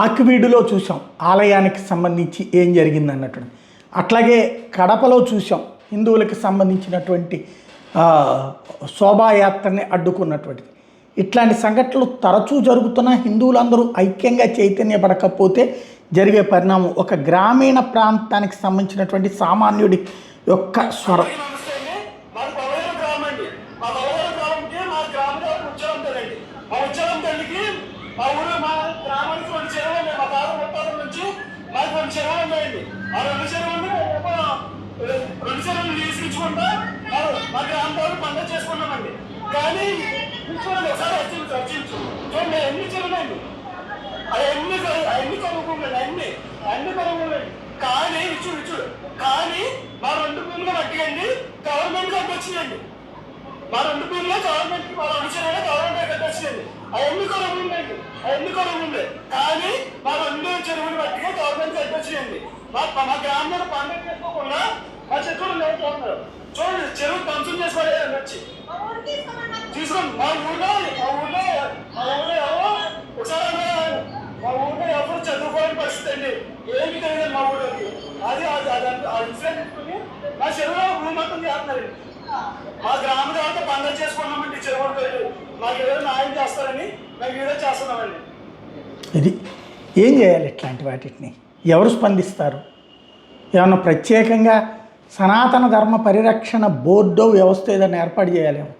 ఆకివీడులో చూసాం ఆలయానికి సంబంధించి ఏం జరిగింది అన్నట్టు. అట్లాగే కడపలో చూసాం హిందువులకు సంబంధించినటువంటి శోభాయాత్రని అడ్డుకున్నటువంటిది. ఇట్లాంటి సంఘటనలు తరచూ జరుగుతున్న హిందువులందరూ ఐక్యంగా చైతన్యపడకపోతే జరిగే పరిణామం ఒక గ్రామీణ ప్రాంతానికి సంబంధించినటువంటి సామాన్యుడి యొక్క స్వరం. మా ఊరు మా గ్రామానికి 2 చెరువులు ఉన్నాయి. మా తాత ముత్తాతల నుంచి మాకు 2 చెరువులు ఉన్నాయండి. ఆ 2 చెరువులు తీసుకుంటా మా గ్రామంలో పండుగ చేసుకున్నామండి. కానీ చూడండి, ఒకసారి అర్చించు చూడండి, ఎన్ని చెరువులండి, అన్ని కలుగుకుండండి, అన్ని కలుగుకుండండి. కానీ ఇచ్చు కానీ మా 2 భూములు మట్టిగండి గవర్నమెంట్ కట్టొచ్చిందండి. మా 2 భూములు గవర్నమెంట్, మా 2 చెరువులు గవర్నమెంట్ కట్టొచ్చిందండి. అవన్నీ కొనుగోండి కానీ మా 2 చెరువులు బట్టిగా గవర్నమెంట్ కట్టొచ్చిందండి. మా గ్రామంలో పండుగ చేసుకోకుండా మా చెరువులు లేకపోతున్నారు. చూడండి, చెరువు ధ్వంసం చేసుకోవాలి వచ్చి తీసుకోండి. మా ఊళ్ళో ఒకసారి మా ఊళ్ళో ఎవరు చదువుకోవాలని పరిస్థితి అండి, ఏమి తెలియదు మా ఊళ్ళోకి. అది ఇన్సిడెంట్ తీసుకుని మా చెరువులో భూమి మొత్తం చేస్తున్నారండి. మా గ్రామ దేవత పండుగ చేసుకున్నామండి. చెరువులు మాకు ఏదో న్యాయం చేస్తారని మేము వీడియో చేస్తున్నామండి. ఇది ఏం చేయాలి? ఇట్లాంటి వాటిని ఎవరు స్పందిస్తారు? ఏమన్నా ప్రత్యేకంగా సనాతన ధర్మ పరిరక్షణ బోర్డు వ్యవస్థ ఏదైనా ఏర్పాటు చేయాలేమో.